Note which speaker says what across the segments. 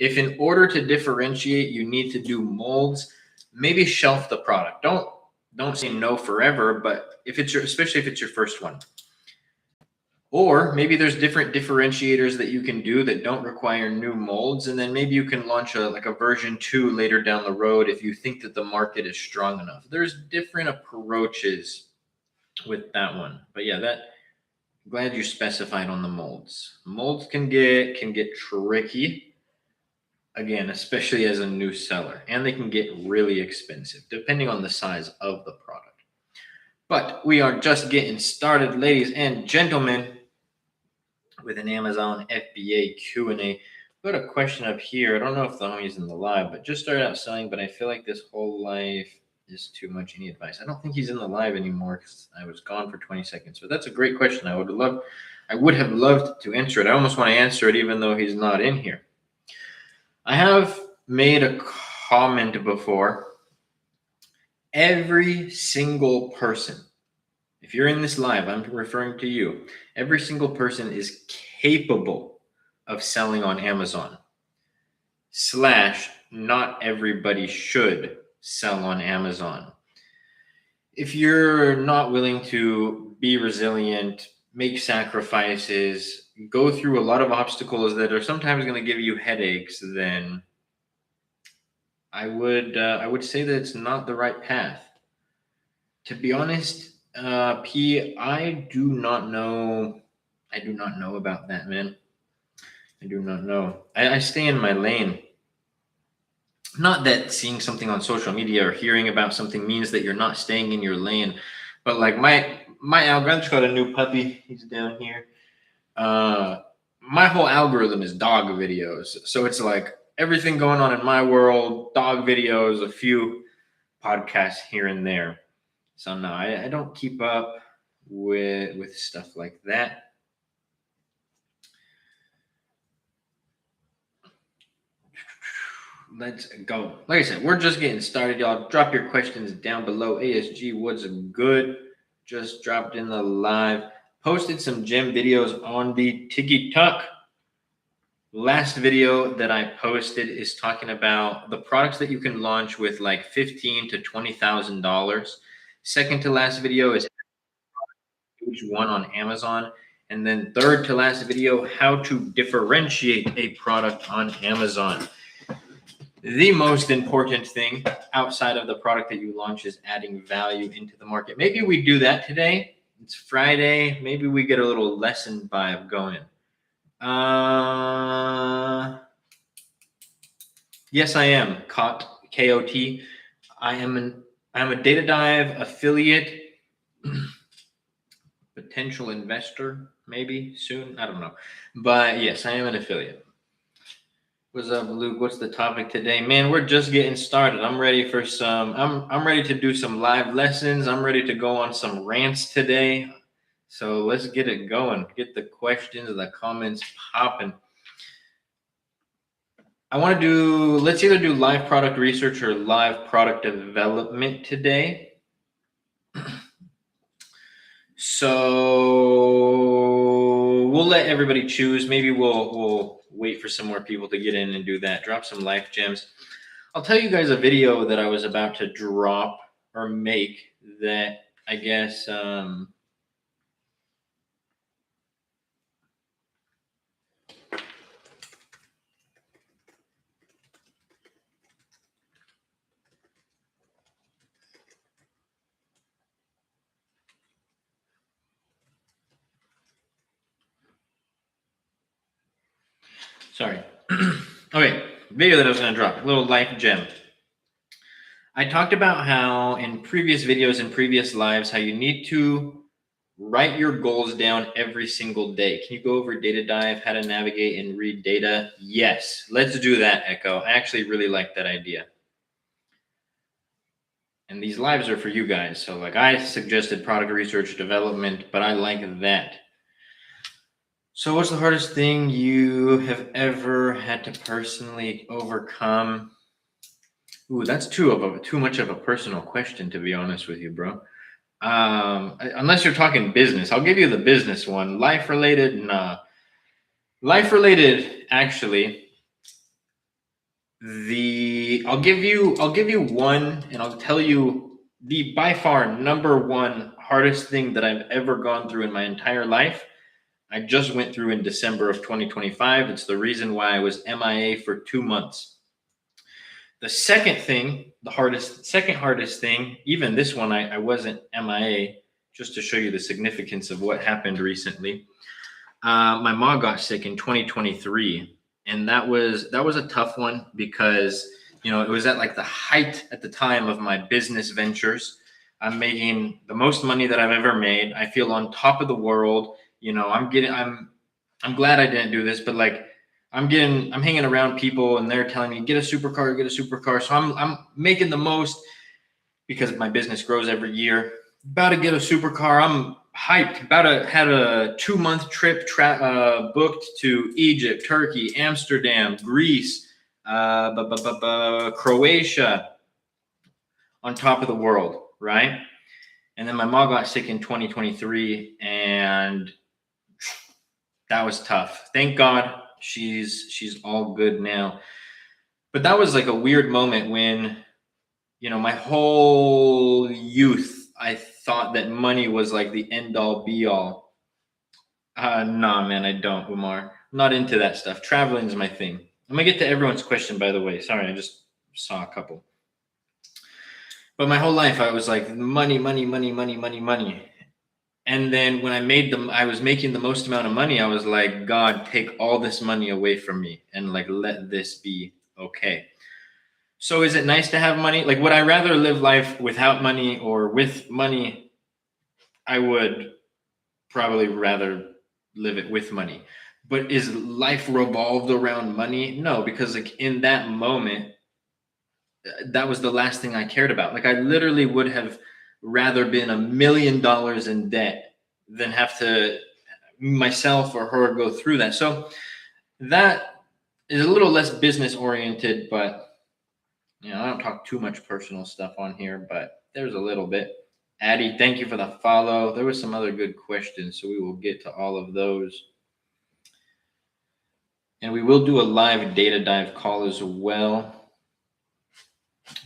Speaker 1: If in order to differentiate, you need to do molds, maybe shelf the product. Don't say no forever, but especially if it's your first one. Or maybe there's different differentiators that you can do that don't require new molds. And then maybe you can launch a version 2 later down the road if you think that the market is strong enough. There's different approaches with that one. But yeah, glad you specified on the molds. Molds can get tricky, again, especially as a new seller. And they can get really expensive depending on the size of the product. But we are just getting started, ladies and gentlemen, with an Amazon FBA Q&A. Got a question up here. I don't know if the homie's in the live, but just started out selling, but I feel like this whole life is too much. Any advice? I don't think he's in the live anymore because I was gone for 20 seconds. But that's a great question. I would have loved to answer it. I almost want to answer it even though he's not in here. I have made a comment before. Every single person, if you're in this live, I'm referring to you. Every single person is capable of selling on Amazon. / not everybody should sell on Amazon. If you're not willing to be resilient, make sacrifices, go through a lot of obstacles that are sometimes going to give you headaches, then I would say that it's not the right path. To be honest, P, I do not know about that, man. I do not know. I stay in my lane. Not that seeing something on social media or hearing about something means that you're not staying in your lane, but like my algorithm, I just got a new puppy. He's down here. My whole algorithm is dog videos. So it's like everything going on in my world, dog videos, a few podcasts here and there. So no, I don't keep up with stuff like that. Let's go. Like I said, we're just getting started, y'all. Drop your questions down below. ASG, what's good? Just dropped in the live. Posted some gem videos on the TikTok. Last video that I posted is talking about the products that you can launch with like $15,000 to $20,000. Second to last video is page 1 on Amazon. And then third to last video, how to differentiate a product on Amazon. The most important thing outside of the product that you launch is adding value into the market. Maybe we do that today. It's Friday. Maybe we get a little lesson vibe going. Yes, I am. KOT. I'm a Data Dive affiliate, potential investor, maybe soon. I don't know. But yes, I am an affiliate. What's up, Luke? What's the topic today? Man, we're just getting started. I'm ready for I'm ready to do some live lessons. I'm ready to go on some rants today. So let's get it going. Get the questions and the comments popping. Let's either do live product research or live product development today. So we'll let everybody choose. Maybe we'll wait for some more people to get in and do that. Drop some life gems. I'll tell you guys a video that I was about to drop or make that I guess sorry. Okay, video that I was going to drop, a little life gem. I talked about how in previous videos and previous lives, how you need to write your goals down every single day. Can you go over Data Dive, how to navigate and read data? Yes, let's do that, Echo. I actually really like that idea. And these lives are for you guys. So like I suggested product research development, but I like that. So what's the hardest thing you have ever had to personally overcome? Ooh, that's too much of a personal question, to be honest with you, bro. Unless you're talking business, I'll give you the business one. Life related, nah. Life related, actually, I'll give you one, and I'll tell you the by far number one hardest thing that I've ever gone through in my entire life. I just went through in December of 2025. It's the reason why I was MIA for 2 months. The second hardest thing, even this one, I wasn't MIA, just to show you the significance of what happened recently. My mom got sick in 2023, and that was a tough one because it was at like the height at the time of my business ventures. I'm making the most money that I've ever made. I feel on top of the world. I'm glad I didn't do this, but like I'm hanging around people and they're telling me get a supercar. So I'm making the most because my business grows every year. About to get a supercar. I'm hyped. Had a 2-month trip booked to Egypt, Turkey, Amsterdam, Greece, Croatia, on top of the world, right? And then my mom got sick in 2023, and that was tough. Thank God she's all good now. But that was like a weird moment when, my whole youth, I thought that money was like the end all be all. Nah, man, I don't, Umar. I'm not into that stuff. Traveling is my thing. I'm gonna get to everyone's question, by the way. Sorry, I just saw a couple. But my whole life, I was like, money, money, money, money, money, money. And then when I was making the most amount of money, I was like, God, take all this money away from me and like, let this be okay. So is it nice to have money? Like, would I rather live life without money or with money? I would probably rather live it with money. But is life revolved around money? No, because like in that moment, that was the last thing I cared about. Like I literally would have rather been $1 million in debt than have to myself or her go through that. So that is a little less business oriented, but I don't talk too much personal stuff on here, but there's a little bit. Addie, thank you for the follow. There was some other good questions, so we will get to all of those. And we will do a live data dive call as well.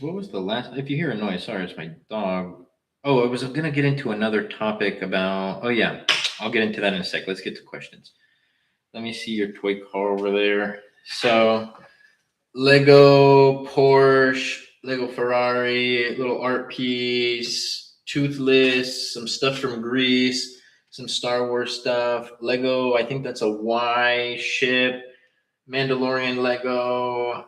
Speaker 1: What was the last? If you hear a noise, sorry, it's my dog. Oh, I was going to get into another topic about. Oh, yeah. I'll get into that in a sec. Let's get to questions. Let me see your toy car over there. So, Lego Porsche, Lego Ferrari, little art piece, Toothless, some stuff from Greece, some Star Wars stuff. Lego, I think that's a Y ship. Mandalorian Lego.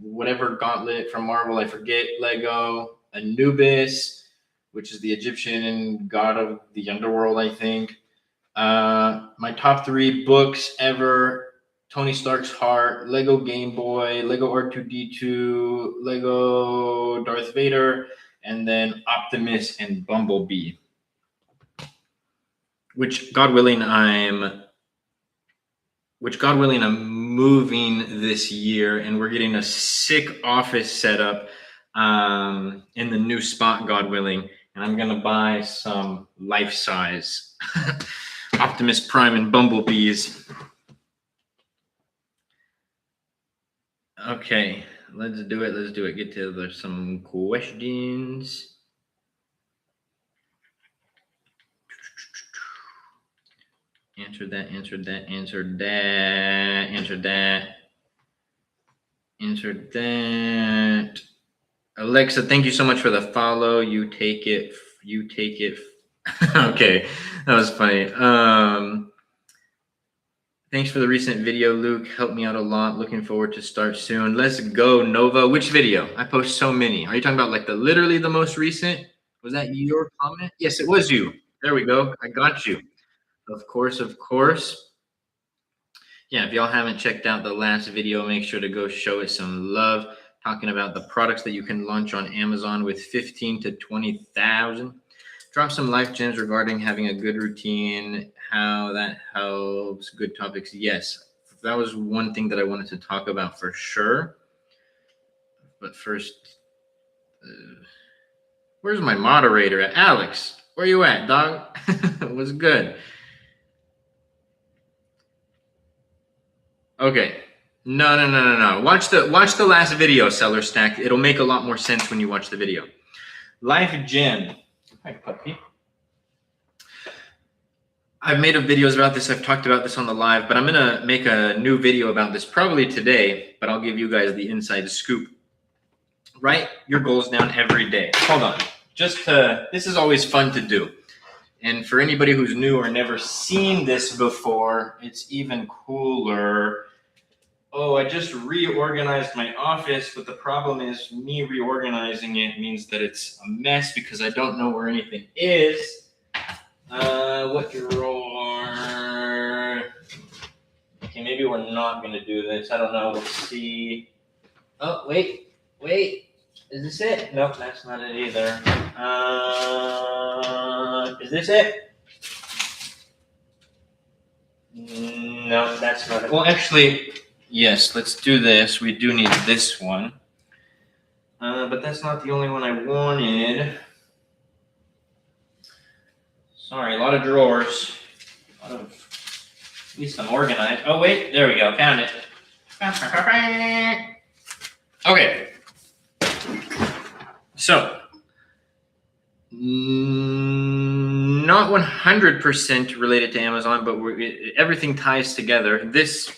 Speaker 1: Whatever gauntlet from Marvel, I forget. Lego, Anubis, which is the Egyptian god of the underworld, I think. My top 3 books ever: Tony Stark's Heart, Lego Game Boy, Lego R2D2, Lego Darth Vader, and then Optimus and Bumblebee. Which God willing, I'm moving this year, and we're getting a sick office set up in the new spot, God willing. And I'm going to buy some life-size Optimus Prime and Bumblebees. Okay, let's do it. Get to some questions. Answered that. Alexa, thank you so much for the follow. You take it. Okay, that was funny. Thanks for the recent video, Luke. Helped me out a lot. Looking forward to start soon. Let's go, Nova. Which video? I post so many. Are you talking about like literally the most recent? Was that your comment? Yes, it was you. There we go. I got you. Of course. Yeah, if y'all haven't checked out the last video, make sure to go show it some love. Talking about the products that you can launch on Amazon with 15 to 20,000. Drop some life gems regarding having a good routine, how that helps, good topics. Yes, that was one thing that I wanted to talk about for sure. But first, where's my moderator at? Alex, where you at, dog? What's good? Okay, No. Watch the last video, Seller Stack. It'll make a lot more sense when you watch the video. Life Gym. Hi, puppy. I've made videos about this. I've talked about this on the live, but I'm going to make a new video about this probably today, but I'll give you guys the inside scoop. Write your goals down every day. Hold on. This is always fun to do. And for anybody who's new or never seen this before, it's even cooler. Oh, I just reorganized my office, but the problem is me reorganizing it means that it's a mess because I don't know where anything is. What drawer? Okay, maybe we're not going to do this. I don't know. Let's see. Oh, wait. Is this it? Nope, that's not it either. Is this it? No, that's not it. Well, actually, yes, let's do this. We do need this one. But that's not the only one I wanted. Sorry, a lot of drawers. At least I'm organized. Oh, wait, there we go. Found it. Okay. So, not 100% related to Amazon, but everything ties together. This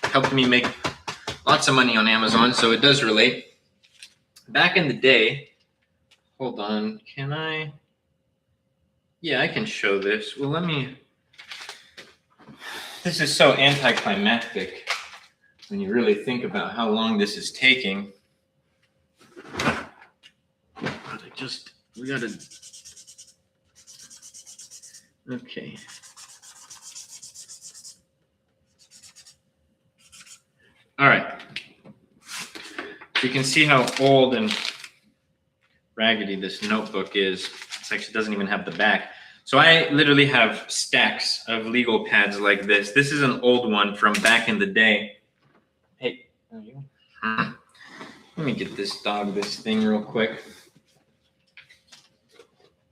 Speaker 1: helped me make lots of money on Amazon, so it does relate. Back in the day, hold on, can I? Yeah, I can show this. Well, this is so anticlimactic when you really think about how long this is taking. We gotta, okay. All right. So you can see how old and raggedy this notebook is. It actually doesn't even have the back. So I literally have stacks of legal pads like this. This is an old one from back in the day. Hey, let me get this thing real quick.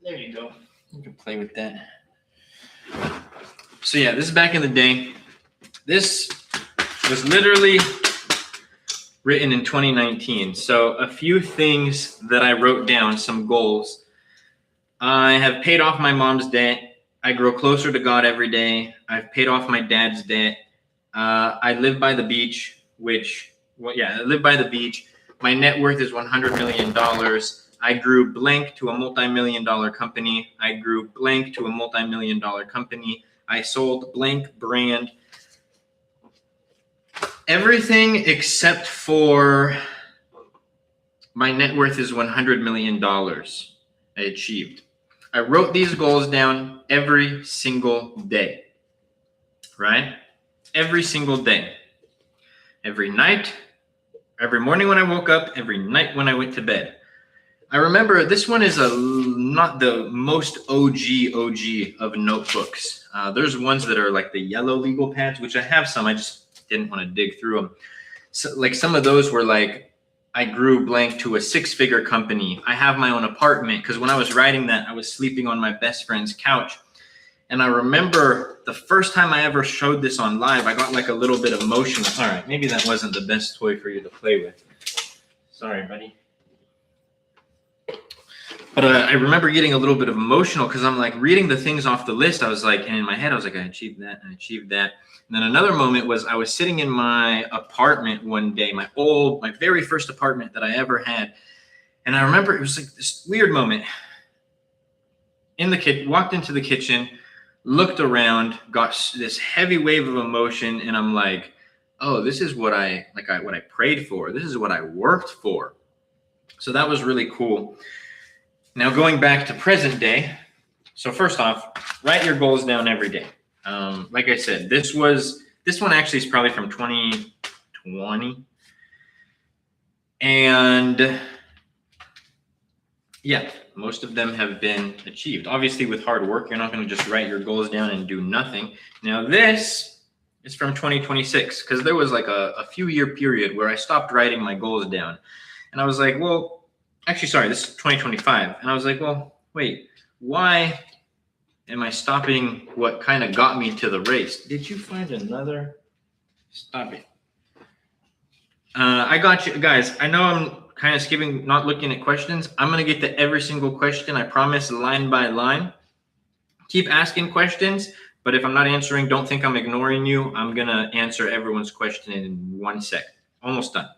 Speaker 1: There you go. You can play with that. So yeah, this is back in the day. This was literally written in 2019. So a few things that I wrote down, some goals. I have paid off my mom's debt. I grow closer to God every day. I've paid off my dad's debt. I live by the beach, I live by the beach. My net worth is $100 million. I grew blank to a multi-million-dollar company. I grew blank to a multi-million-dollar company. I sold blank brand. Everything except for my net worth is $100 million I achieved. I wrote these goals down every single day, right? Every single day. Every night, every morning when I woke up, every night when I went to bed. I remember this one is not the most OG of notebooks. There's ones that are like the yellow legal pads, which I have some. I just didn't want to dig through them. So, like some of those were like, I grew blank to a 6-figure company. I have my own apartment, because when I was writing that, I was sleeping on my best friend's couch. And I remember the first time I ever showed this on live, I got like a little bit emotional. All right, maybe that wasn't the best toy for you to play with. Sorry, buddy. But I remember getting a little bit emotional because I'm like reading the things off the list. I was like, and in my head, I was like, I achieved that, I achieved that. And then another moment was I was sitting in my apartment one day, my very first apartment that I ever had. And I remember it was like this weird moment. Walked into the kitchen, looked around, got this heavy wave of emotion. And I'm like, oh, this is what I prayed for. This is what I worked for. So that was really cool. Now going back to present day. So first off, write your goals down every day. Like I said, this one actually is probably from 2020. And yeah, most of them have been achieved. Obviously with hard work, you're not going to just write your goals down and do nothing. Now this is from 2026 because there was like a few year period where I stopped writing my goals down. And I was like, well, actually, sorry, this is 2025. And I was like, well, wait, why am I stopping what kind of got me to the race? Did you find another? Stop it. I got you guys. I know I'm kind of skipping, not looking at questions. I'm going to get to every single question. I promise, line by line. Keep asking questions, but if I'm not answering, don't think I'm ignoring you. I'm going to answer everyone's question in 1 sec. Almost done.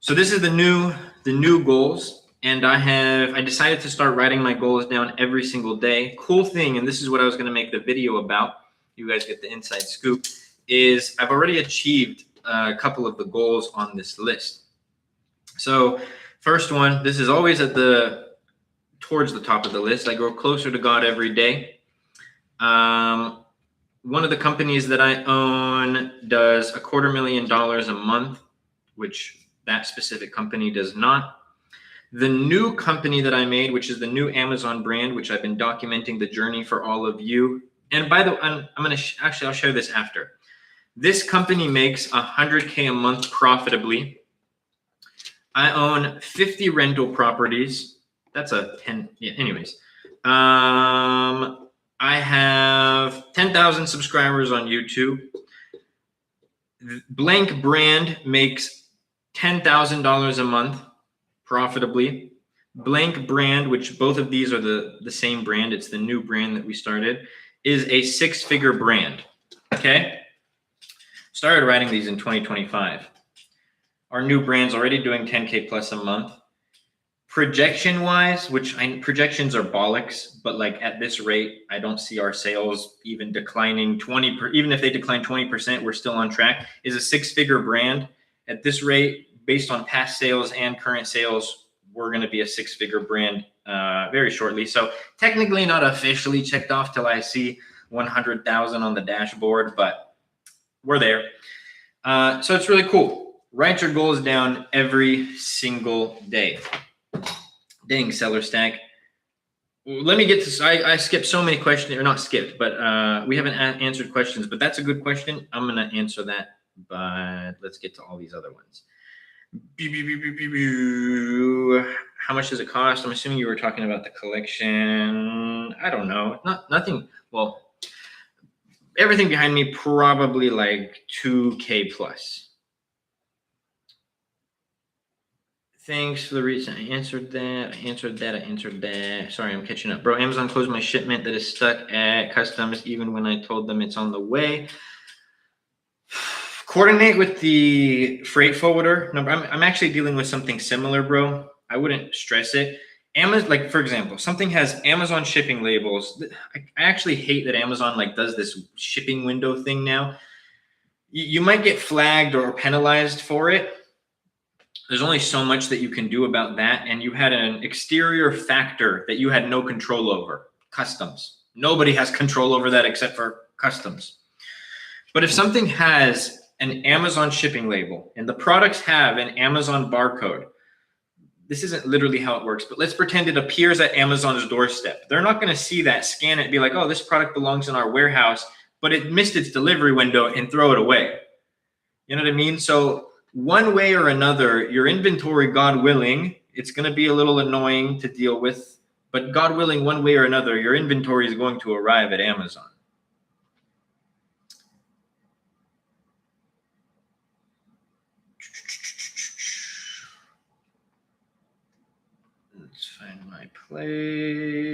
Speaker 1: So this is the new goals. And I decided to start writing my goals down every single day. Cool thing, and this is what I was going to make the video about. You guys get the inside scoop, is I've already achieved a couple of the goals on this list. So first one, this is always towards the top of the list. I grow closer to God every day. One of the companies that I own does $250,000 a month, which that specific company does not. The new company that I made, which is the new Amazon brand, which I've been documenting the journey for all of you. And by the way, I'm going to actually, I'll share this after. This company makes $100K a month profitably. I own 50 rental properties. That's a 10. Yeah, anyways. I have 10,000 subscribers on YouTube. Blank brand makes $10,000 a month profitably. Blank brand, which both of these are the same brand, it's the new brand that we started, is a 6-figure brand. Okay? Started writing these in 2025. Our new brand's already doing 10K plus a month. Projection wise, projections are bollocks, but like at this rate, I don't see our sales even declining even if they decline 20%, we're still on track. Is a 6-figure brand. At this rate, based on past sales and current sales, we're going to be a 6-figure brand very shortly. So technically not officially checked off till I see 100,000 on the dashboard, but we're there. So it's really cool. Write your goals down every single day. Dang, Seller Stack. Let me get to, I skipped so many questions, or not skipped, but we haven't answered questions, but that's a good question. I'm going to answer that, but let's get to all these other ones. How much does it cost? I'm assuming you were talking about the collection. I don't know. Nothing. Well, everything behind me, probably like 2K plus. Thanks for the reason. I answered that. Sorry, I'm catching up. Bro, Amazon closed my shipment that is stuck at customs even when I told them it's on the way. Coordinate with the freight forwarder. No, I'm actually dealing with something similar, bro. I wouldn't stress it. Amazon, like for example, something has Amazon shipping labels. I actually hate that Amazon like does this shipping window thing now. You might get flagged or penalized for it. There's only so much that you can do about that. And you had an exterior factor that you had no control over, customs. Nobody has control over that except for customs. But if something has an Amazon shipping label and the products have an Amazon barcode, this isn't literally how it works, but let's pretend it appears at Amazon's doorstep. They're not going to see that, scan it, be like, oh, this product belongs in our warehouse, but it missed its delivery window and throw it away. You know what I mean? So one way or another, your inventory, God willing, it's going to be a little annoying to deal with, but God willing, one way or another, your inventory is going to arrive at Amazon. Let's find my place.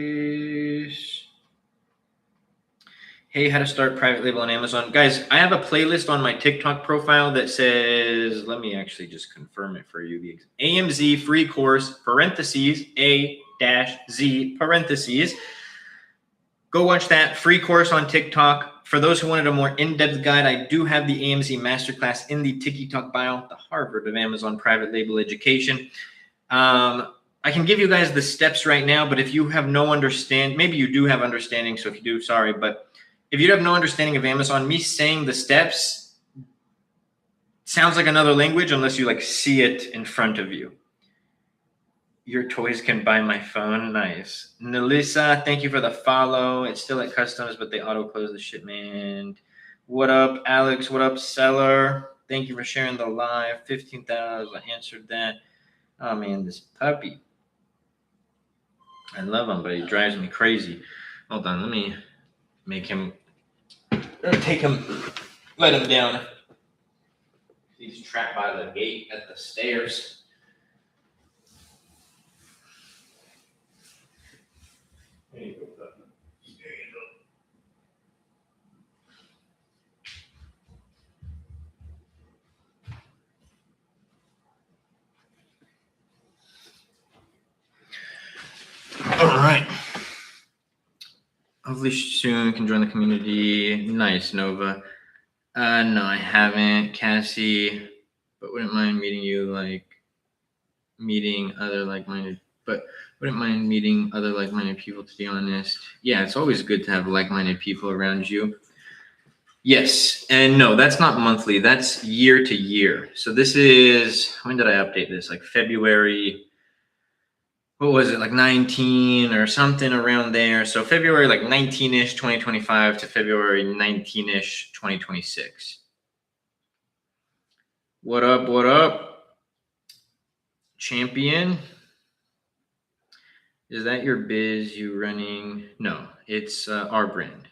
Speaker 1: Hey, how to start private label on Amazon. Guys, I have a playlist on my TikTok profile that says, let me actually just confirm it for you. The AMZ free course, parentheses, A-Z, parentheses. Go watch that free course on TikTok. For those who wanted a more in-depth guide, I do have the AMZ Masterclass in the TikTok bio, the Harvard of Amazon private label education. I can give you guys the steps right now, but if you have no understanding, maybe you do have understanding, so if you do, sorry, but if you have no understanding of Amazon, me saying the steps sounds like another language unless you like see it in front of you. Your toys can buy my phone. Nice. Nelissa, thank you for the follow. It's still at customs, but they auto-close the shipment. What up, Alex? What up, seller? Thank you for sharing the live. 15,000. I answered that. Oh, man, this puppy. I love him, but he drives me crazy. Hold on. Let me make him, take him, let him down. He's trapped by the gate at the stairs. There you go. All right. Hopefully soon can join the community. Nice, Nova. No, I haven't, Cassie. But wouldn't mind meeting you, meeting other like-minded. But wouldn't mind meeting other like-minded people. To be honest, yeah, it's always good to have like-minded people around you. Yes, and no, that's not monthly. That's year to year. So this is, when did I update this? Like February. What was it, like 19 or something around there? So February like 19-ish 2025 to February 19-ish 2026. What up? What up? Champion? Is that your biz you running? No, it's our brand.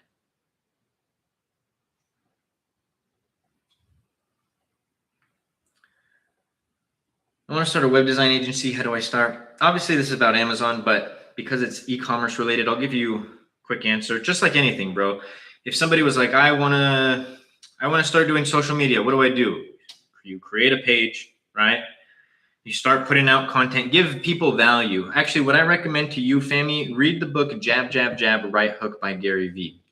Speaker 1: I want to start a web design agency. How do I start? Obviously, this is about Amazon, but because it's e-commerce related, I'll give you a quick answer. Just like anything, bro. If somebody was like, I want to start doing social media, what do? You create a page, right? You start putting out content, give people value. Actually, what I recommend to you, Fami, read the book Jab, Jab, Jab, Right Hook by Gary Vee,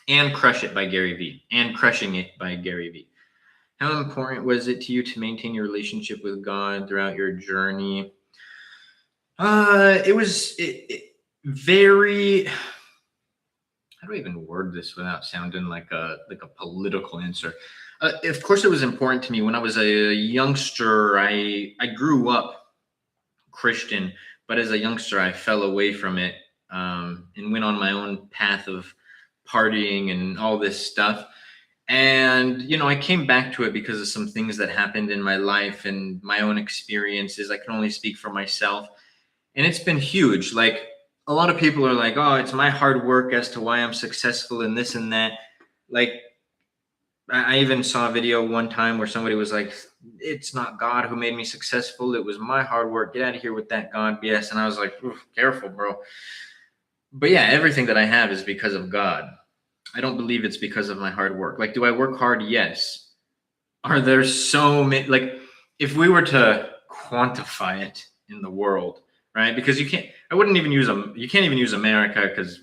Speaker 1: and Crush It by Gary Vee, and Crushing It by Gary Vee. How important was it to you to maintain your relationship with God throughout your journey? It was very. How do I even word this without sounding like a political answer? Of course, it was important to me when I was a youngster. I grew up Christian, but as a youngster, I fell away from it and went on my own path of partying and all this stuff. And, I came back to it because of some things that happened in my life and my own experiences. I can only speak for myself. And it's been huge. Like, a lot of people are like, oh, it's my hard work as to why I'm successful in this and that. Like, I even saw a video one time where somebody was like, it's not God who made me successful. It was my hard work. Get out of here with that God BS. And I was like, careful, bro. But yeah, everything that I have is because of God. I don't believe it's because of my hard work. Like, do I work hard? Yes. Are there so many, like, if we were to quantify it in the world, right? Because you can't even use America because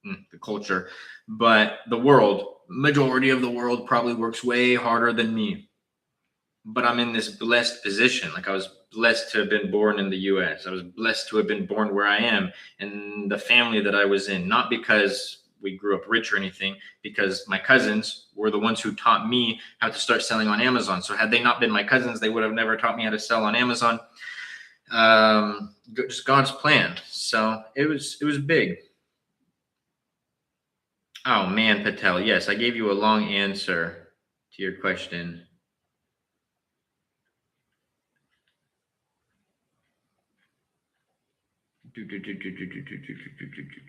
Speaker 1: the culture, but the world, majority of the world probably works way harder than me. But I'm in this blessed position. Like, I was blessed to have been born in the US. I was blessed to have been born where I am and the family that I was in, not because we grew up rich or anything, because my cousins were the ones who taught me how to start selling on Amazon. So had they not been my cousins, they would have never taught me how to sell on Amazon. Just God's plan. So it was big. Oh man, Patel. Yes, I gave you a long answer to your question.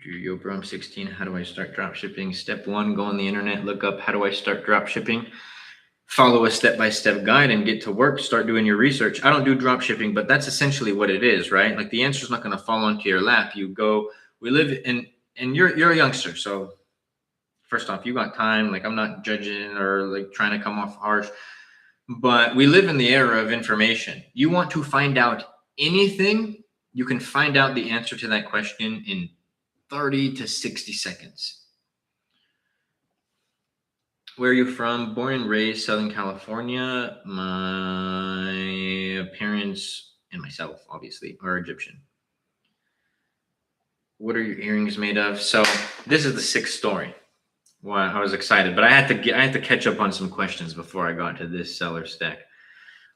Speaker 1: Yo, bro, I'm 16. How do I start drop shipping? Step 1, go on the internet, look up how do I start drop shipping. Follow a step-by-step guide and get to work. Start doing your research. I don't do drop shipping, but that's essentially what it is, right? Like, the answer is not going to fall onto your lap. You go. We live in, and you're a youngster, so first off, you got time. Like, I'm not judging or like trying to come off harsh, but we live in the era of information. You want to find out anything, you can find out the answer to that question in 30 to 60 seconds. Where are you from? Born and raised Southern California. My parents and myself, obviously, are Egyptian. What are your earrings made of? So this is the 6th story. Well, I was excited, but I had to catch up on some questions before I got to this seller stack.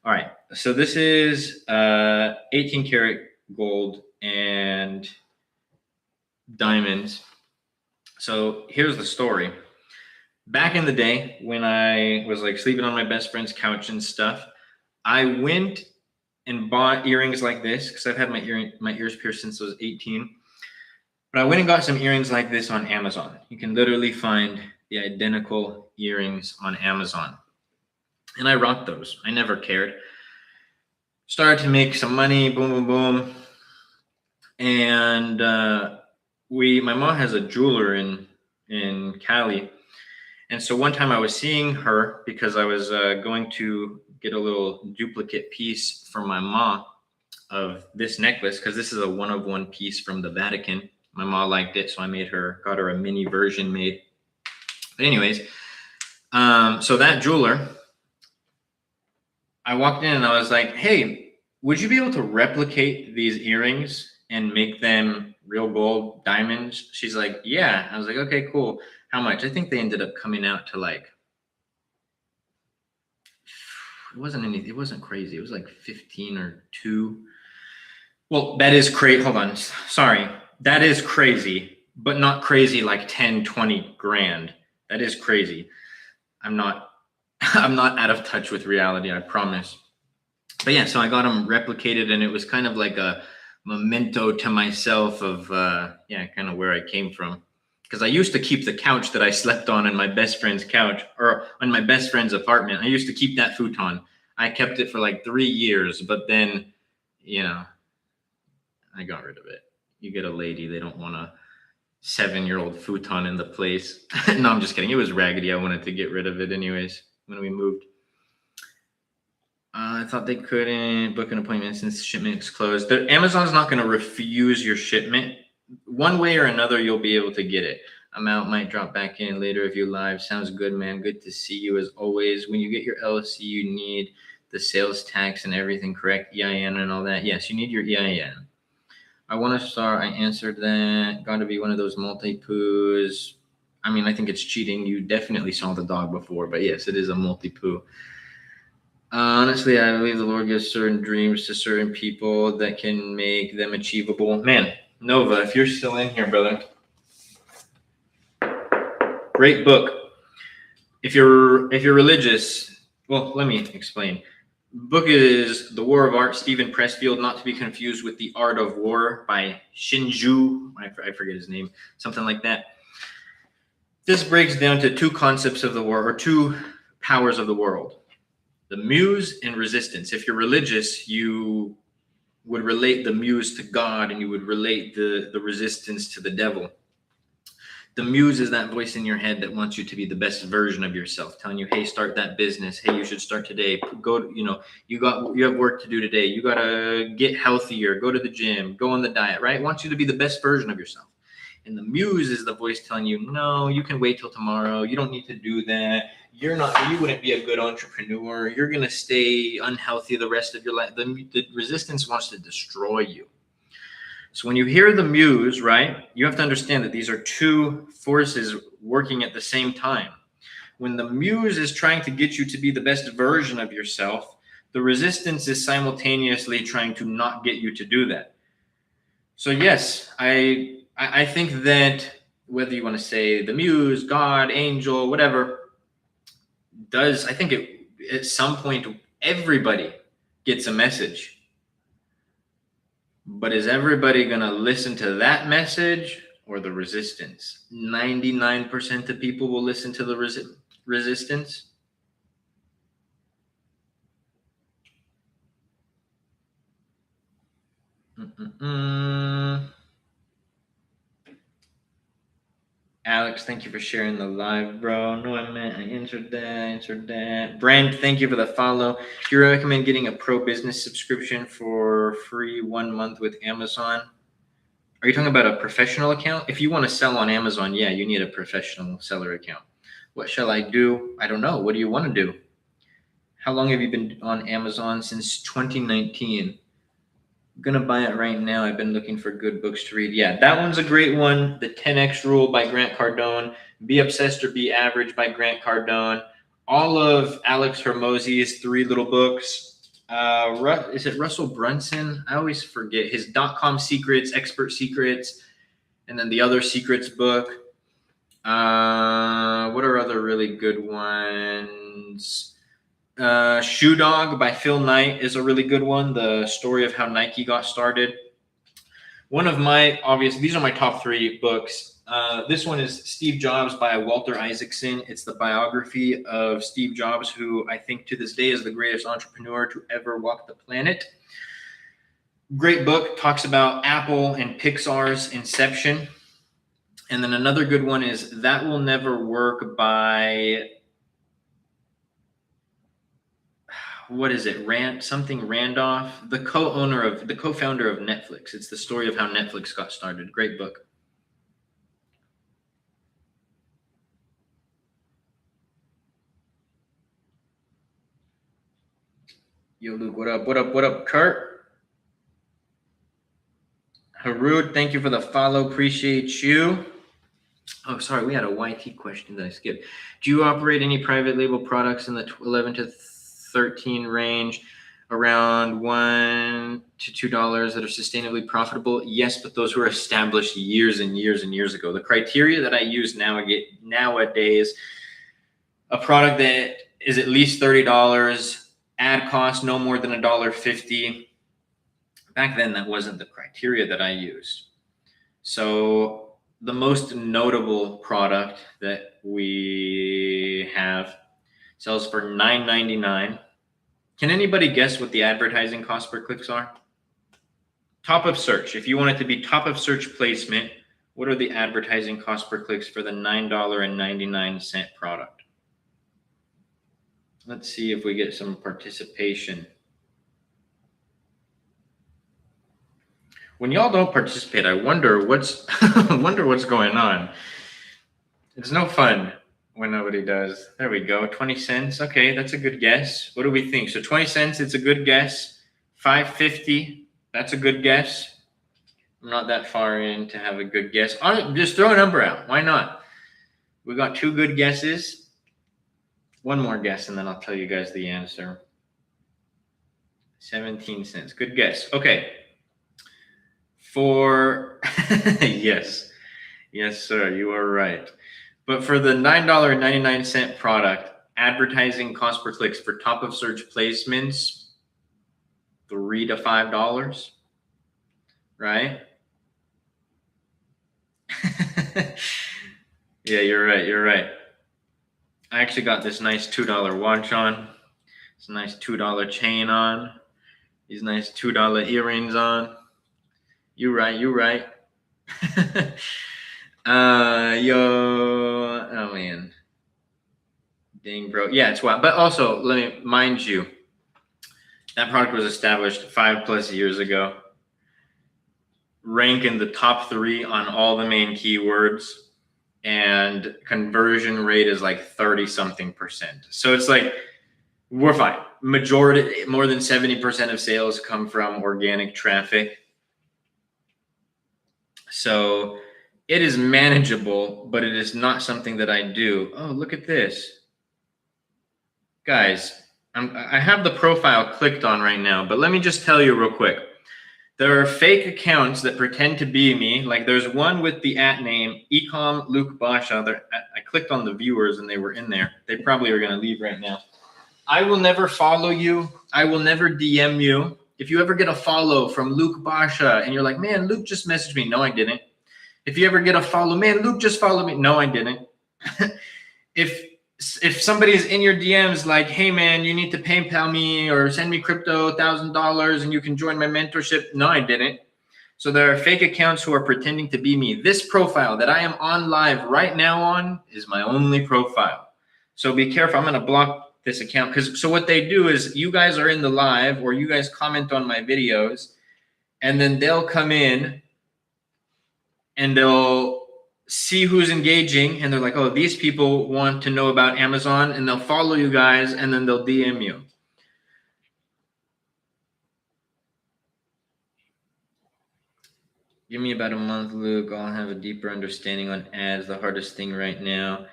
Speaker 1: All right, so this is 18 karat gold and diamonds. So here's the story. Back in the day when I was like sleeping on my best friend's couch and stuff, I went and bought earrings like this because I've had my ears pierced since I was 18. But I went and got some earrings like this on Amazon. You can literally find the identical earrings on Amazon. And I rocked those. I never cared. Started to make some money, boom, boom, boom. And my mom has a jeweler in Cali. And so one time I was seeing her because I was going to get a little duplicate piece from my mom of this necklace, because this is a one-of-one piece from the Vatican. My mom liked it, so I got her a mini version made. But anyways, so that jeweler, I walked in and I was like, hey, would you be able to replicate these earrings and make them real gold diamonds? She's like, yeah. I was like, okay, cool. How much? I think they ended up coming out to like, it wasn't crazy. It was like 15 or 2. Well, that is crazy. Hold on. Sorry. That is crazy, but not crazy like 10, 20 grand. That is crazy. I'm not out of touch with reality, I promise. But yeah, so I got them replicated, and it was kind of like a memento to myself of kind of where I came from. Because I used to keep the couch that I slept on in my best friend's couch, or on my best friend's apartment. I used to keep that futon. I kept it for like 3 years, but then, I got rid of it. You get a lady, they don't want a 7-year-old futon in the place. No, I'm just kidding. It was raggedy. I wanted to get rid of it anyways when we moved. I thought they couldn't book an appointment since shipment is closed. Amazon's not going to refuse your shipment. One way or another, you'll be able to get it. Amount might drop back in later if you live. Sounds good, man. Good to see you as always. When you get your LLC, you need the sales tax and everything, correct? EIN and all that. Yes, you need your EIN. I want to start. I answered that. Got to be one of those multi-poos. I mean, I think it's cheating. You definitely saw the dog before, but yes, it is a multi-poo. Honestly, I believe the Lord gives certain dreams to certain people that can make them achievable. Man, Nova, if you're still in here, brother, great book. If you're religious, well, let me explain. Book is The War of Art, Stephen Pressfield, not to be confused with The Art of War by Shinju. I forget his name, something like that. This breaks down to 2 concepts of the war, or 2 powers of the world. The muse and resistance. If you're religious, you would relate the muse to God, and you would relate the resistance to the devil. The muse is that voice in your head that wants you to be the best version of yourself, telling you, hey, start that business. Hey, you should start today. Go, you have work to do today. You got to get healthier, go to the gym, go on the diet, right? Wants you to be the best version of yourself. And the muse is the voice telling you, no, you can wait till tomorrow. You don't need to do that. You wouldn't be a good entrepreneur. You're going to stay unhealthy the rest of your life. The resistance wants to destroy you. So when you hear the muse, right, you have to understand that these are 2 forces working at the same time. When the muse is trying to get you to be the best version of yourself, the resistance is simultaneously trying to not get you to do that. So yes, I think that whether you want to say the muse, God, angel, whatever, I think at some point everybody gets a message. But is everybody going to listen to that message or the resistance? 99% of people will listen to the resistance. Alex, thank you for sharing the live, bro. No, I answered that. Brand, thank you for the follow. Do you recommend getting a pro business subscription for free 1 month with Amazon? Are you talking about a professional account? If you want to sell on Amazon, yeah, you need a professional seller account. What shall I do? I don't know. What do you want to do? How long have you been on Amazon? Since 2019. I'm going to buy it right now. I've been looking for good books to read. Yeah, that one's a great one. The 10X Rule by Grant Cardone. Be Obsessed or Be Average by Grant Cardone. All of Alex Hormozi's 3 little books. Is it Russell Brunson? I always forget. His .com secrets, expert secrets, and then the other secrets book. What are other really good ones? Shoe Dog by Phil Knight is a really good one. The story of how Nike got started. One of my these are my top 3 books. This one is Steve Jobs by Walter Isaacson. It's the biography of Steve Jobs, who I think to this day is the greatest entrepreneur to ever walk the planet. Great book, talks about Apple and Pixar's inception. And then another good one is That Will Never Work by, what is it? Randolph, the co-founder of Netflix. It's the story of how Netflix got started. Great book. Yo, Luke, what up? What up? What up, Kurt? Harud, thank you for the follow. Appreciate you. Oh, sorry, we had a YT question that I skipped. Do you operate any private label products in the 11 to 13 range, around $1 to $2 that are sustainably profitable? Yes, but those were established years and years and years ago. The criteria that I use nowadays, a product that is at least $30, ad cost no more than $1.50. Back then, that wasn't the criteria that I used. So the most notable product that we have sells for $9.99. Can anybody guess what the advertising cost per clicks are? Top of search. If you want it to be top of search placement, what are the advertising cost per clicks for the $9.99 product? Let's see if we get some participation. When y'all don't participate, I wonder what's going on. It's no fun when nobody does. There we go. 20 cents. Okay, that's a good guess. What do we think? So 20 cents, it's a good guess. $5.50, that's a good guess. I'm not that far in to have a good guess. Just throw a number out. Why not? We got two good guesses. One more guess, and then I'll tell you guys the answer. 17 cents. Good guess. Okay. For yes, sir, you are right. But for the $9.99 product, advertising cost per clicks for top of search placements, $3 to $5, right? Yeah, you're right. I actually got this nice $2 watch on, this nice $2 chain on, these nice $2 earrings on. You right. Oh man. Dang, bro. Yeah, it's wild. But also, let me mind you, that product was established 5+ years ago. Rank in the top 3 on all the main keywords. And conversion rate is like 30-something%. So it's like, we're fine. Majority, more than 70% of sales come from organic traffic. So it is manageable, but it is not something that I do. Oh, look at this. Guys, I have the profile clicked on right now, but let me just tell you real quick. There are fake accounts that pretend to be me. Like there's one with the @name Ecom Luke Basha. I clicked on the viewers and they were in there. They probably are going to leave right now. I will never follow you. I will never DM you. If you ever get a follow from Luke Basha and you're like, man, Luke just messaged me. No, I didn't. If you ever get a follow, man, Luke just followed me. No, I didn't. If somebody's in your DMs like, hey, man, you need to PayPal me or send me crypto, $1,000 and you can join my mentorship. No, I didn't. So there are fake accounts who are pretending to be me. This profile that I am on live right now on is my only profile. So be careful. I'm going to block this account. So what they do is you guys are in the live or you guys comment on my videos and then they'll come in and they'll see who's engaging and they're like, oh, these people want to know about Amazon, and they'll follow you guys and then they'll DM you. Give me about a month, Luke. I'll have a deeper understanding on ads. The hardest thing right now.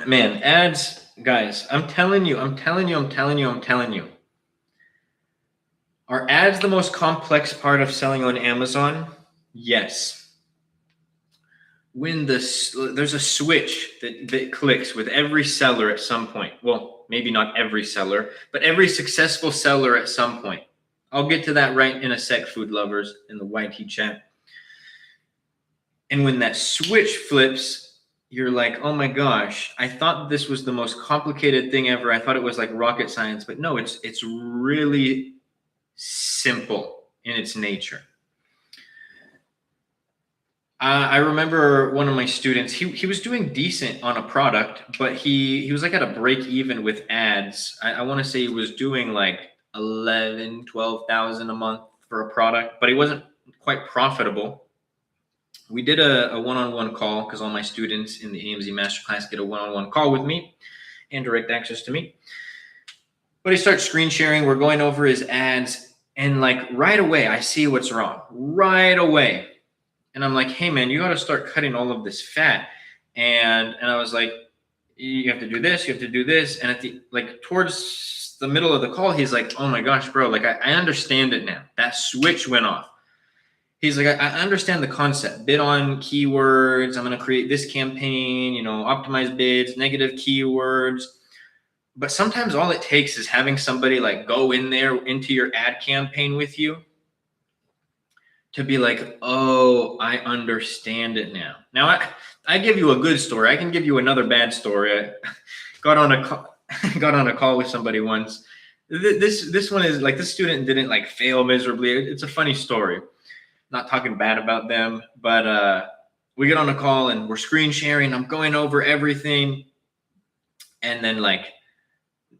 Speaker 1: Man, ads, guys, I'm telling you. Are ads the most complex part of selling on Amazon? Yes. When there's a switch that clicks with every seller at some point. Well, maybe not every seller, but every successful seller at some point. I'll get to that right in a sec, food lovers, in the YT chat. And when that switch flips, you're like, oh my gosh, I thought this was the most complicated thing ever. I thought it was like rocket science, but no, it's really simple in its nature. I remember one of my students, he was doing decent on a product, but he was like at a break even with ads. I want to say he was doing like 12,000 a month for a product, but he wasn't quite profitable. We did a one-on-one call because all my students in the AMZ Masterclass get a one-on-one call with me and direct access to me. But he starts screen sharing. We're going over his ads, and like right away, I see what's wrong. Right away. And I'm like, hey man, you got to start cutting all of this fat. And I was like, you have to do this, you have to do this. And at the like towards the middle of the call, he's like, oh my gosh, bro, like I understand it now. That switch went off. He's like, I understand the concept. Bid on keywords. I'm going to create this campaign, you know, optimize bids, negative keywords. But sometimes all it takes is having somebody like go in there into your ad campaign with you to be like, oh, I understand it now. Now, I give you a good story. I can give you another bad story. I got on a call with somebody once. This one is like, this student didn't like fail miserably. It's a funny story. Not talking bad about them, but we get on a call and we're screen sharing. I'm going over everything. And then like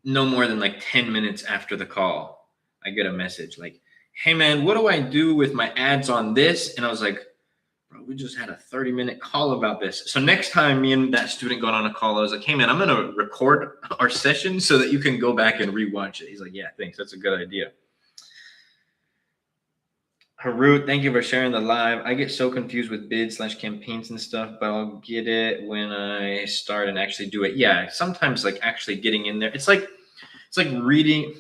Speaker 1: no more than like 10 minutes after the call, I get a message like, hey man, what do I do with my ads on this? And I was like, bro, we just had a 30-minute call about this. So next time me and that student got on a call, I was like, hey man, I'm going to record our session so that you can go back and rewatch it. He's like, yeah, thanks. That's a good idea. Harut, thank you for sharing the live. I get so confused with bids/campaigns and stuff, but I'll get it when I start and actually do it. Yeah, sometimes like actually getting in there. It's like reading.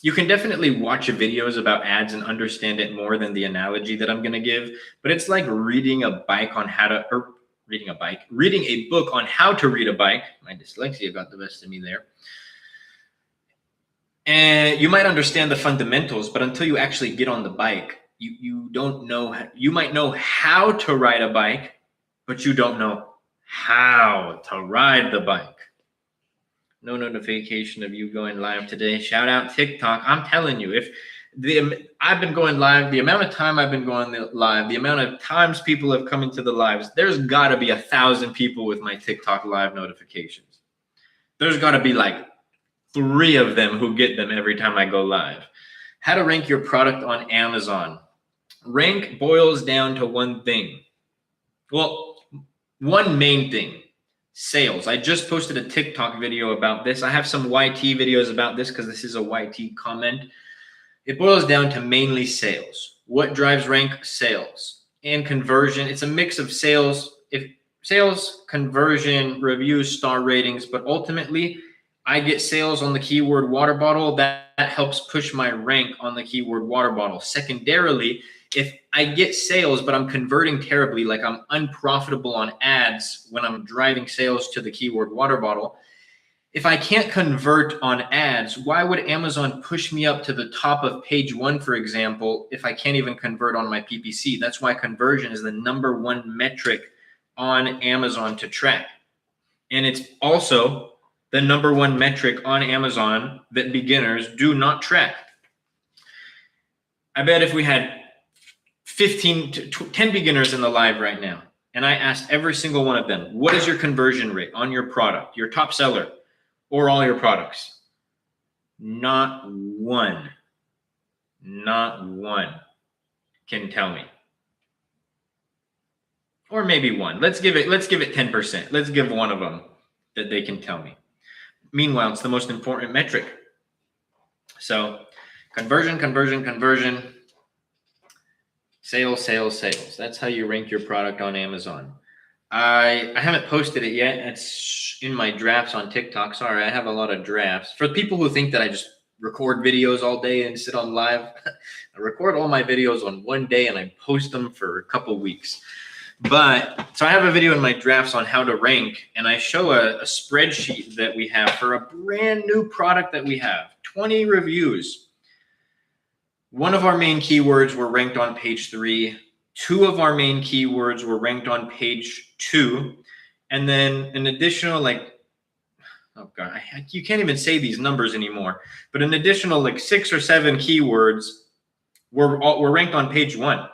Speaker 1: You can definitely watch videos about ads and understand it more than the analogy that I'm going to give, but it's like reading a book on how to read a bike. My dyslexia got the best of me there. And you might understand the fundamentals, but until you actually get on the bike, you don't know. You might know how to ride a bike, but you don't know how to ride the bike. No notification of you going live today. Shout out TikTok. I'm telling you, I've been going live, the amount of time I've been going live, the amount of times people have come into the lives, there's got to be 1,000 people with my TikTok live notifications. There's got to be like 3 of them who get them every time I go live. How to rank your product on Amazon. Rank boils down to one thing. Well, one main thing. Sales. I just posted a TikTok video about this. I have some YT videos about this because this is a YT comment. It boils down to mainly sales. What drives rank? Sales. And conversion. It's a mix of sales, conversion, reviews, star ratings, but ultimately I get sales on the keyword water bottle. That helps push my rank on the keyword water bottle. Secondarily, if I get sales, but I'm converting terribly, like I'm unprofitable on ads when I'm driving sales to the keyword water bottle, if I can't convert on ads, why would Amazon push me up to the top of page 1, for example, if I can't even convert on my PPC? That's why conversion is the #1 metric on Amazon to track. And it's also the #1 metric on Amazon that beginners do not track. I bet if we had 15 to 10 beginners in the live right now, and I asked every single one of them, what is your conversion rate on your product, your top seller, or all your products? Not one can tell me. Or maybe one. Let's give it 10%. Let's give one of them that they can tell me. Meanwhile, it's the most important metric. So conversion. Sales. That's how you rank your product on Amazon. I haven't posted it yet. It's in my drafts on TikTok. Sorry, I have a lot of drafts. For people who think that I just record videos all day and sit on live, I record all my videos on one day and I post them for a couple weeks. But so I have a video in my drafts on how to rank, and I show a spreadsheet that we have for a brand new product that we have, 20 reviews. One of our main keywords were ranked on page 3. 2 of our main keywords were ranked on page 2. And then an additional, like, oh God, you can't even say these numbers anymore, but an additional like 6 or 7 keywords were ranked on page 1.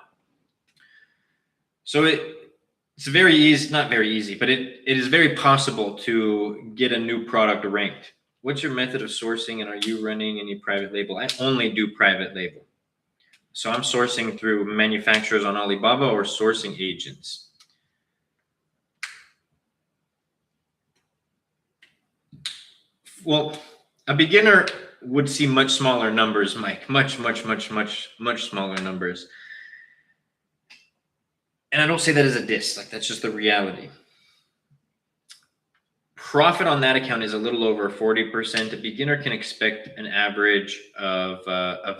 Speaker 1: So it's very easy, not very easy, but it is very possible to get a new product ranked. What's your method of sourcing, and are you running any private label? I only do private label. So I'm sourcing through manufacturers on Alibaba or sourcing agents. Well, a beginner would see much smaller numbers, Mike, much smaller numbers. And I don't say that as a diss, like that's just the reality. Profit on that account is a little over 40%. A beginner can expect an average of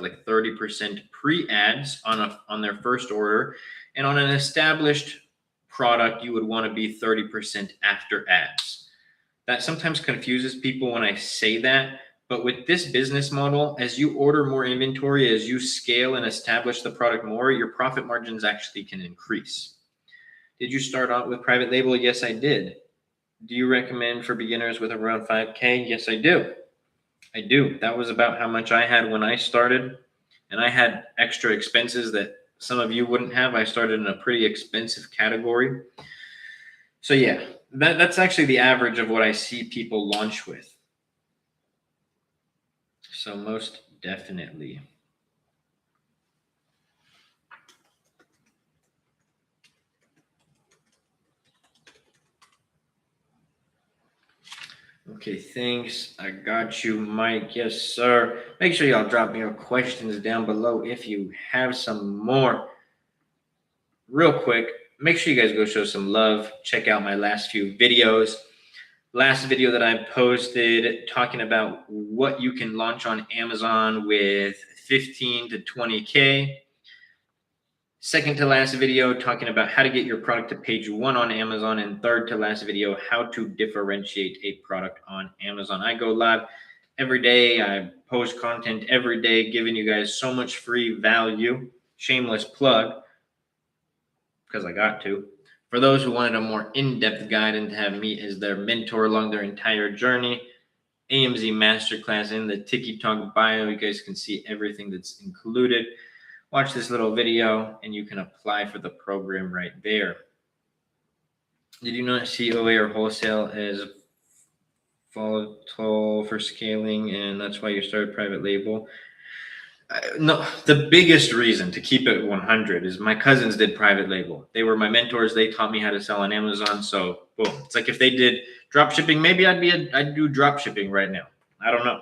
Speaker 1: like 30% pre-ads on their first order, and on an established product, you would want to be 30% after ads. That sometimes confuses people when I say that, but with this business model, as you order more inventory, as you scale and establish the product more, your profit margins actually can increase. Did you start out with private label? Yes, I did. Do you recommend for beginners with around 5K? Yes, I do. I do. That was about how much I had when I started. And I had extra expenses that some of you wouldn't have. I started in a pretty expensive category. So yeah, that's actually the average of what I see people launch with. So most definitely. Okay, thanks. I got you, Mike. Yes, sir. Make sure y'all drop me your questions down below if you have some more. Real quick, make sure you guys go show some love. Check out my last few videos. Last video that I posted talking about what you can launch on Amazon with 15 to 20K. Second to last video talking about how to get your product to page 1 on Amazon, and third to last video, how to differentiate a product on Amazon. I go live every day. I post content every day, giving you guys so much free value. Shameless plug, because I got to. For those who wanted a more in-depth guide and to have me as their mentor along their entire journey, AMZ Masterclass in the TikTok bio. You guys can see everything that's included. Watch this little video and you can apply for the program right there. Did you not see OA or wholesale as volatile for scaling, and that's why you started private label? No, the biggest reason, to keep it 100, is my cousins did private label. They were my mentors. They taught me how to sell on Amazon. So boom, it's like if they did drop shipping, maybe I'd do drop shipping right now. I don't know.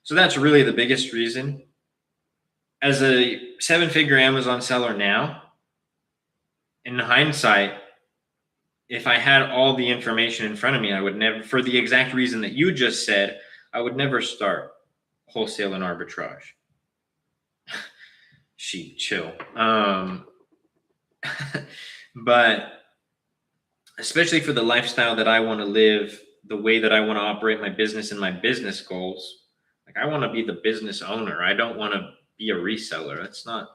Speaker 1: So that's really the biggest reason. As a 7-figure Amazon seller now, in hindsight, if I had all the information in front of me, I would never, for the exact reason that you just said, I would never start wholesale and arbitrage. Sheep, chill. But especially for the lifestyle that I want to live, the way that I want to operate my business and my business goals, like I want to be the business owner. I don't want to be a reseller. That's not,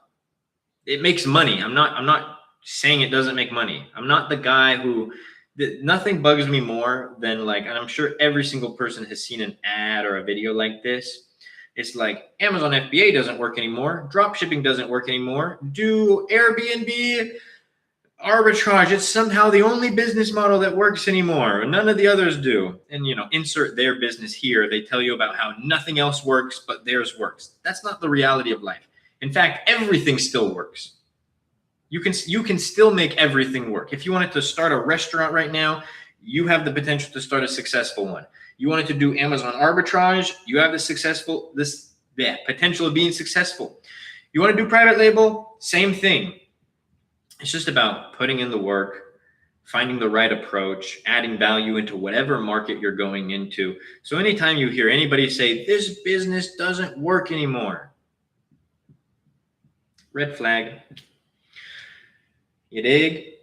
Speaker 1: it makes money. I'm not saying it doesn't make money. I'm not the guy who, nothing bugs me more than, like, and I'm sure every single person has seen an ad or a video like this. It's like Amazon FBA doesn't work anymore. Drop shipping doesn't work anymore. Do Airbnb arbitrage. It's somehow the only business model that works anymore. None of the others do. And, you know, insert their business here. They tell you about how nothing else works, but theirs works. That's not the reality of life. In fact, everything still works. You can still make everything work. If you wanted to start a restaurant right now, you have the potential to start a successful one. You wanted to do Amazon arbitrage, you have the potential of being successful. You want to do private label, same thing. It's just about putting in the work, finding the right approach, adding value into whatever market you're going into. So anytime you hear anybody say, this business doesn't work anymore, red flag. You dig?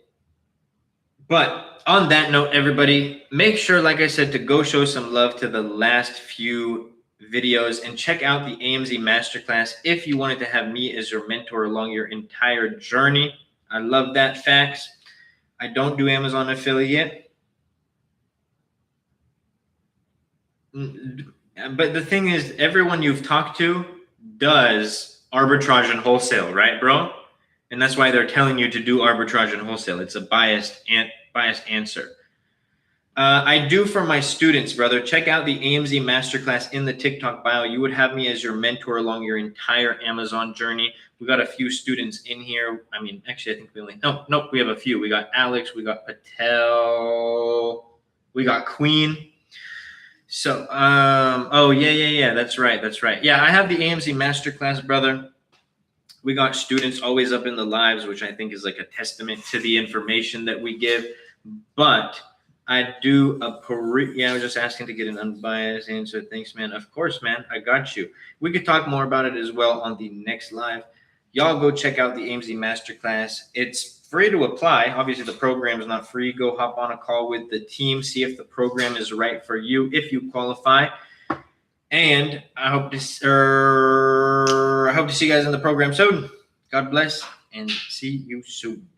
Speaker 1: But on that note, everybody, make sure, like I said, to go show some love to the last few videos, and check out the AMZ Masterclass if you wanted to have me as your mentor along your entire journey. I love that. Facts. I don't do Amazon affiliate. But the thing is, everyone you've talked to does arbitrage and wholesale, right, bro? And that's why they're telling you to do arbitrage and wholesale. It's a biased answer. I do for my students, brother. Check out the AMZ Masterclass in the TikTok bio. You would have me as your mentor along your entire Amazon journey. We got a few students in here. I mean, actually, I think we only, nope, we have a few. We got Alex, we got Patel, we got Queen. So, oh, yeah, that's right. Yeah, I have the AMZ Masterclass, brother. We got students always up in the lives, which I think is like a testament to the information that we give. But I do I was just asking to get an unbiased answer. Thanks, man. Of course, man. I got you. We could talk more about it as well on the next live. Y'all go check out the AMZ Masterclass. It's free to apply. Obviously, the program is not free. Go hop on a call with the team. See if the program is right for you, if you qualify. And I hope to see you guys in the program soon. God bless and see you soon.